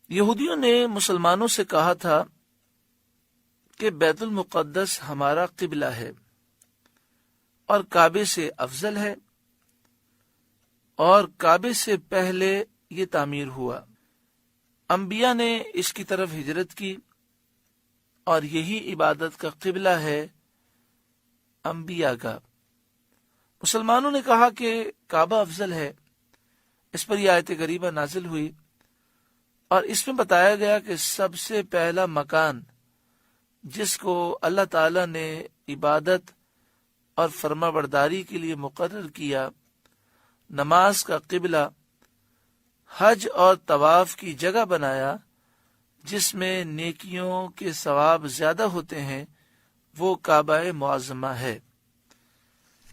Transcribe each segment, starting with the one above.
یہودیوں نے مسلمانوں سے کہا تھا کہ بیت المقدس ہمارا قبلہ ہے اور کعبے سے افضل ہے، اور کعبے سے پہلے یہ تعمیر ہوا۔ انبیاء نے اس کی طرف ہجرت کی اور یہی عبادت کا قبلہ ہے انبیاء کا۔ مسلمانوں نے کہا کہ کعبہ افضل ہے۔ اس پر یہ آیت کریمہ نازل ہوئی اور اس میں بتایا گیا کہ سب سے پہلا مکان جس کو اللہ تعالی نے عبادت اور فرما برداری کے لیے مقرر کیا، نماز کا قبلہ، حج اور طواف کی جگہ بنایا جس میں نیکیوں کے ثواب زیادہ ہوتے ہیں، وہ کعبہ معظمہ ہے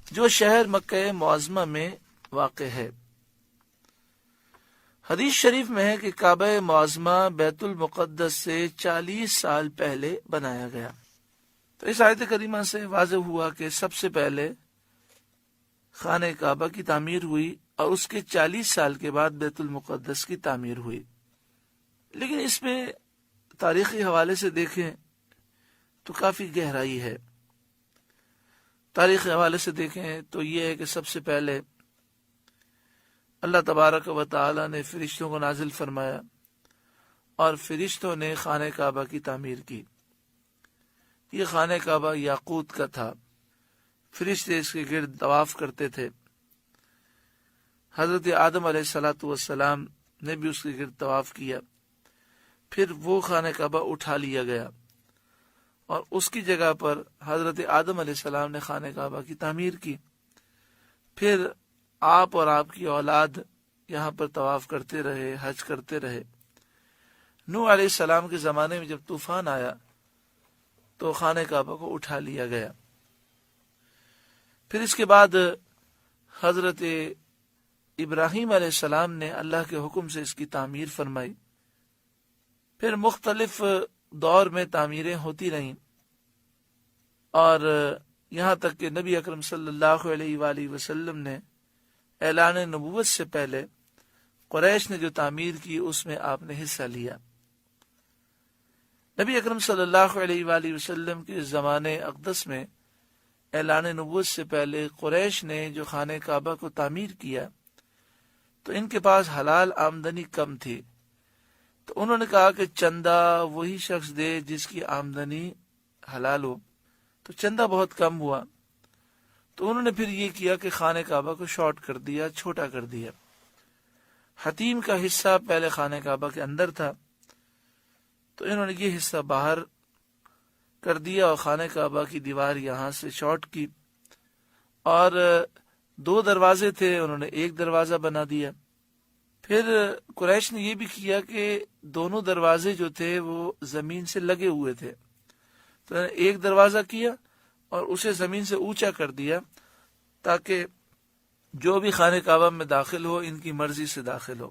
جو شہر مکہ معظمہ میں واقع ہے۔ حدیث شریف میں ہے کہ کعبہ معظمہ بیت المقدس سے 40 سال پہلے بنایا گیا۔ تو اس آیت کریمہ سے واضح ہوا کہ سب سے پہلے خانہ کعبہ کی تعمیر ہوئی اور اس کے 40 سال کے بعد بیت المقدس کی تعمیر ہوئی۔ لیکن اس میں تاریخی حوالے سے دیکھیں تو کافی گہرائی ہے۔ تاریخی حوالے سے دیکھیں تو یہ ہے کہ سب سے پہلے اللہ تبارک و تعالی نے فرشتوں کو نازل فرمایا اور فرشتوں نے خانہ کعبہ کی تعمیر کی۔ یہ خانہ کعبہ یاقوت کا تھا، فرشتے اس کے گرد طواف کرتے تھے۔ حضرت آدم علیہ السلام نے بھی اس کے گرد طواف کیا۔ پھر وہ خانہ کعبہ اٹھا لیا گیا اور اس کی جگہ پر حضرت آدم علیہ السلام نے خانہ کعبہ کی تعمیر کی۔ پھر آپ اور آپ کی اولاد یہاں پر طواف کرتے رہے، حج کرتے رہے۔ نوح علیہ السلام کے زمانے میں جب طوفان آیا تو خانہ کعبہ کو اٹھا لیا گیا۔ پھر اس کے بعد حضرت ابراہیم علیہ السلام نے اللہ کے حکم سے اس کی تعمیر فرمائی۔ پھر مختلف دور میں تعمیریں ہوتی رہیں اور یہاں تک کہ نبی اکرم صلی اللہ علیہ وآلہ وسلم نے اعلان نبوت سے پہلے قریش نے جو تعمیر کی اس میں آپ نے حصہ لیا۔ نبی اکرم صلی اللہ علیہ وآلہ وسلم کے زمانے اقدس میں اعلان نبوت سے پہلے قریش نے جو خانہ کعبہ کو تعمیر کیا تو ان کے پاس حلال آمدنی کم تھی، تو انہوں نے کہا کہ چندہ وہی شخص دے جس کی آمدنی حلال ہو۔ تو چندہ بہت کم ہوا تو انہوں نے پھر یہ کیا کہ خانہ کعبہ کو شارٹ کر دیا، چھوٹا کر دیا۔ حتیم کا حصہ پہلے خانہ کعبہ کے اندر تھا تو انہوں نے یہ حصہ باہر کر دیا اور خانہ کعبہ کی دیوار یہاں سے شارٹ کی، اور 2 دروازے تھے انہوں نے 1 دروازہ بنا دیا۔ پھر قریش نے یہ بھی کیا کہ دونوں دروازے جو تھے وہ زمین سے لگے ہوئے تھے، تو انہوں نے 1 دروازہ کیا اور اسے زمین سے اونچا کر دیا تاکہ جو بھی خانہ کعبہ میں داخل ہو ان کی مرضی سے داخل ہو۔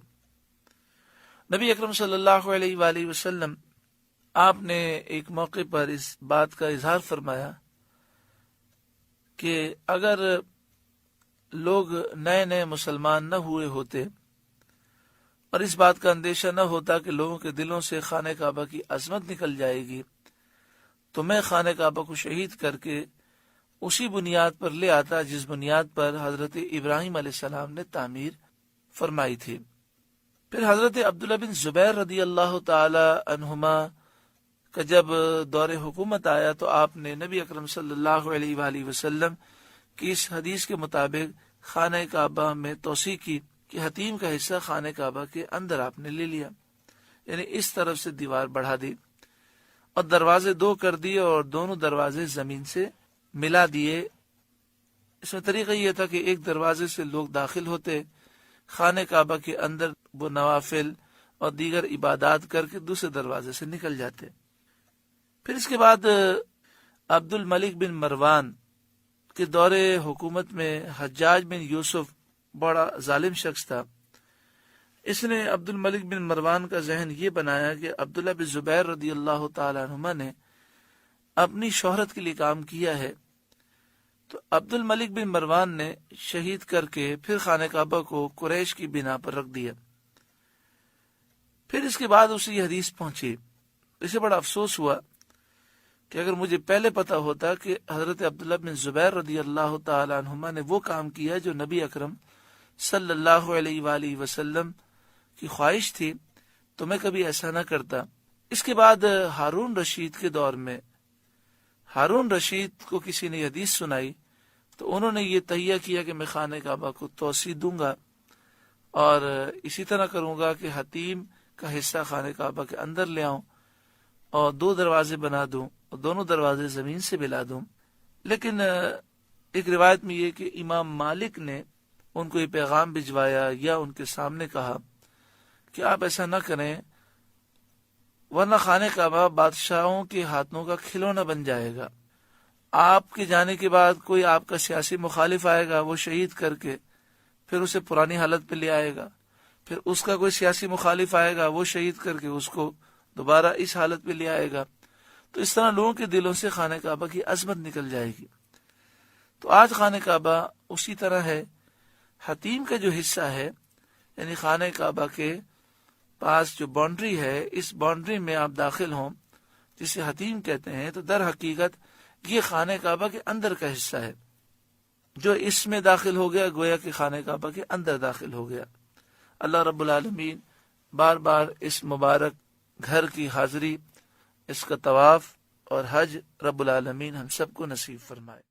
نبی اکرم صلی اللہ علیہ وآلہ وسلم آپ نے ایک موقع پر اس بات کا اظہار فرمایا کہ اگر لوگ نئے نئے مسلمان نہ ہوئے ہوتے اور اس بات کا اندیشہ نہ ہوتا کہ لوگوں کے دلوں سے خانہ کعبہ کی عظمت نکل جائے گی، تو میں خانہ کعبہ کو شہید کر کے اسی بنیاد پر لے آتا جس بنیاد پر حضرت ابراہیم علیہ السلام نے تعمیر فرمائی تھی۔ پھر حضرت عبداللہ بن زبیر رضی اللہ تعالی عنہما کا جب دور حکومت آیا تو آپ نے نبی اکرم صلی اللہ علیہ وآلہ وسلم کی اس حدیث کے مطابق خانہ کعبہ میں توسیع کی کہ حتیم کا حصہ خانہ کعبہ کے اندر آپ نے لے لیا، یعنی اس طرف سے دیوار بڑھا دی اور دروازے 2 کر دیے اور دونوں دروازے زمین سے ملا دیے۔ اس میں طریقہ یہ تھا کہ ایک دروازے سے لوگ داخل ہوتے، خانہ کعبہ کے اندر وہ نوافل اور دیگر عبادات کر کے دوسرے دروازے سے نکل جاتے۔ پھر اس کے بعد عبد الملک بن مروان کے دور حکومت میں حجاج بن یوسف بڑا ظالم شخص تھا۔ اس نے عبد الملک بن مروان کا ذہن یہ بنایا کہ عبداللہ بن زبیر رضی اللہ تعالی عنہما نے اپنی شہرت کے لیے کام کیا ہے، تو عبد الملک بن مروان نے شہید کر کے پھر خانہ کعبہ کو قریش کی بنا پر رکھ دیا۔ پھر اس کے بعد اسے یہ حدیث پہنچی، اسے بڑا افسوس ہوا کہ اگر مجھے پہلے پتا ہوتا کہ حضرت عبداللہ بن زبیر رضی اللہ تعالی عنہما نے وہ کام کیا جو نبی اکرم صلی اللہ علیہ وآلہ وسلم کی خواہش تھی تو میں کبھی ایسا نہ کرتا۔ اس کے بعد ہارون رشید کے دور میں ہارون رشید کو کسی نے حدیث سنائی تو انہوں نے یہ تہیہ کیا کہ میں خانہ کعبہ کو توسیع دوں گا اور اسی طرح کروں گا کہ حتیم کا حصہ خانہ کعبہ کے اندر لے آؤں اور 2 دروازے بنا دوں اور دونوں دروازے زمین سے ملا دوں۔ لیکن ایک روایت میں یہ کہ امام مالک نے ان کو یہ پیغام بھجوایا یا ان کے سامنے کہا کہ آپ ایسا نہ کریں ورنہ خانہ کعبہ بادشاہوں کے ہاتھوں کا کھلونا بن جائے گا۔ آپ کے جانے کے بعد کوئی آپ کا سیاسی مخالف آئے گا، وہ شہید کر کے پھر اسے پرانی حالت پہ لے آئے گا، پھر اس کا کوئی سیاسی مخالف آئے گا، وہ شہید کر کے اس کو دوبارہ اس حالت پہ لے آئے گا، تو اس طرح لوگوں کے دلوں سے خانہ کعبہ کی عظمت نکل جائے گی۔ تو آج خانہ کعبہ اسی طرح ہے، حتیم کا جو حصہ ہے یعنی خانہ کعبہ کے پاس جو باؤنڈری ہے، اس باؤنڈری میں آپ داخل ہوں جسے حتیم کہتے ہیں، تو در حقیقت یہ خانہ کعبہ کے اندر کا حصہ ہے۔ جو اس میں داخل ہو گیا گویا کہ خانہ کعبہ کے اندر داخل ہو گیا۔ اللہ رب العالمین بار بار اس مبارک گھر کی حاضری، اس کا طواف اور حج رب العالمین ہم سب کو نصیب فرمائے۔